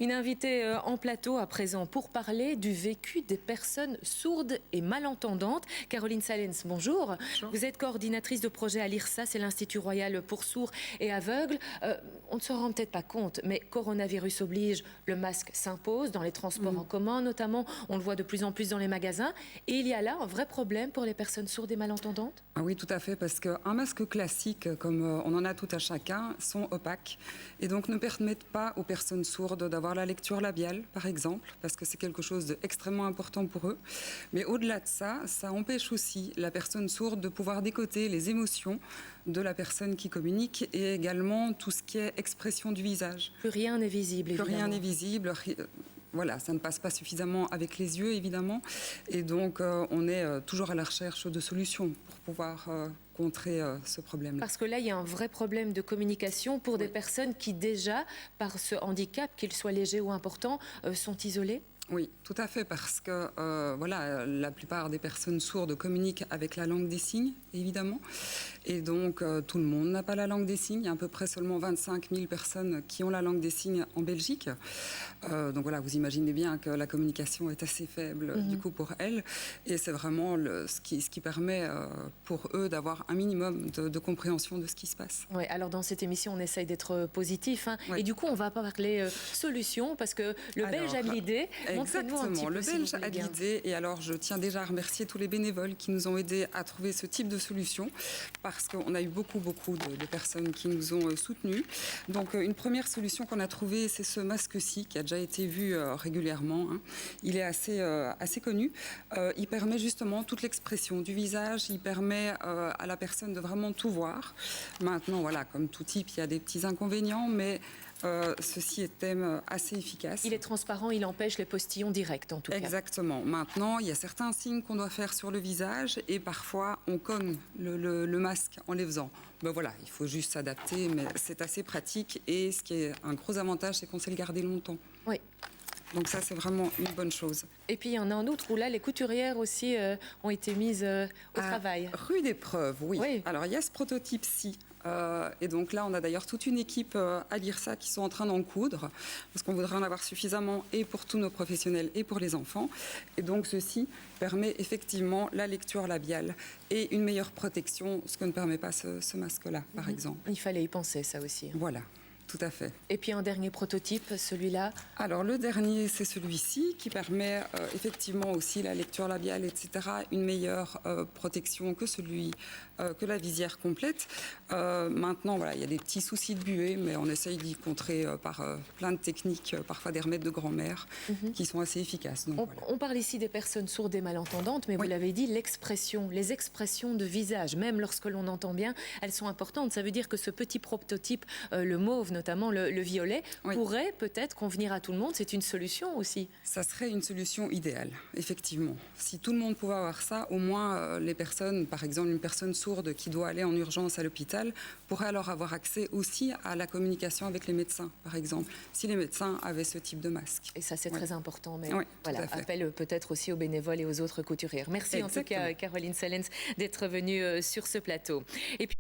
Une invitée en plateau à présent pour parler du vécu des personnes sourdes et malentendantes. Caroline Salens, bonjour. Bonjour. Vous êtes coordinatrice de projet à l'IRSA, c'est l'Institut Royal pour sourds et aveugles. On ne se rend peut-être pas compte, mais coronavirus oblige, le masque s'impose dans les transports en commun notamment. On le voit de plus en plus dans les magasins. Et il y a là un vrai problème pour les personnes sourdes et malentendantes? Ah oui, tout à fait, parce qu'un masque classique, comme on en a tout à chacun, sont opaques et donc ne permettent pas aux personnes sourdes d'avoir la lecture labiale, par exemple, parce que c'est quelque chose d'extrêmement important pour eux. Mais au-delà de ça, ça empêche aussi la personne sourde de pouvoir décoder les émotions de la personne qui communique et également tout ce qui est expression du visage. Plus rien n'est visible, évidemment. Plus rien n'est visible. Voilà, ça ne passe pas suffisamment avec les yeux, évidemment. Et donc, on est toujours à la recherche de solutions pour pouvoir contrer ce problème-là. Parce que là, il y a un vrai problème de communication pour des personnes qui, déjà, par ce handicap, qu'il soit léger ou important, sont isolées. Oui, tout à fait, parce que voilà, la plupart des personnes sourdes communiquent avec la langue des signes, évidemment. Et donc, tout le monde n'a pas la langue des signes. Il y a à peu près seulement 25 000 personnes qui ont la langue des signes en Belgique. Donc voilà, vous imaginez bien que la communication est assez faible, du coup, pour elles. Et c'est vraiment ce qui permet pour eux d'avoir un minimum de compréhension de ce qui se passe. Oui, alors dans cette émission, on essaye d'être positif. Hein, oui. Et du coup, on va pas parler solution, parce que le Belge a de l'idée. Exactement, le Belge a de l'idée. Et alors, je tiens déjà à remercier tous les bénévoles qui nous ont aidés à trouver ce type de solution, parce qu'on a eu beaucoup de personnes qui nous ont soutenus. Donc, une première solution qu'on a trouvée, c'est ce masque-ci, qui a déjà été vu régulièrement. Hein. Il est assez connu. Il permet justement toute l'expression du visage. Il permet à la personne de vraiment tout voir. Maintenant, voilà, comme tout type, il y a des petits inconvénients, mais ceci est assez efficace. Il est transparent, il empêche les postillons directs, en tout cas. Exactement. Maintenant, il y a certains signes qu'on doit faire sur le visage et parfois on cogne le masque en les faisant. Ben voilà, il faut juste s'adapter, mais c'est assez pratique et ce qui est un gros avantage, c'est qu'on sait le garder longtemps. Oui. Donc ça, c'est vraiment une bonne chose. Et puis, il y en a un autre où là, les couturières aussi ont été mises au travail. Rude épreuve, oui. Alors, il y a ce prototype-ci. Et donc là, on a d'ailleurs toute une équipe à l'IRSA qui sont en train d'en coudre, parce qu'on voudrait en avoir suffisamment et pour tous nos professionnels et pour les enfants. Et donc, ceci permet effectivement la lecture labiale et une meilleure protection, ce que ne permet pas ce masque-là, par exemple. Il fallait y penser, ça aussi. Voilà. Tout à fait. Et puis un dernier prototype, celui-là? Alors le dernier, c'est celui-ci qui permet effectivement aussi la lecture labiale, etc. Une meilleure protection que que la visière complète. Maintenant, voilà, il y a des petits soucis de buée, mais on essaye d'y contrer par plein de techniques, parfois des remèdes de grand-mère, qui sont assez efficaces. Donc, on parle ici des personnes sourdes et malentendantes, mais vous l'avez dit, l'expression, les expressions de visage, même lorsque l'on entend bien, elles sont importantes. Ça veut dire que ce petit prototype, le mauve notamment, le violet, pourrait peut-être convenir à tout le monde. C'est une solution aussi. Ça serait une solution idéale, effectivement. Si tout le monde pouvait avoir ça, au moins les personnes, par exemple une personne sourde qui doit aller en urgence à l'hôpital, pourrait alors avoir accès aussi à la communication avec les médecins, par exemple, si les médecins avaient ce type de masque. Et ça, c'est très important. Mais voilà, appel peut-être aussi aux bénévoles et aux autres couturières. Merci en tout cas, Caroline Salens, d'être venue sur ce plateau. Et puis,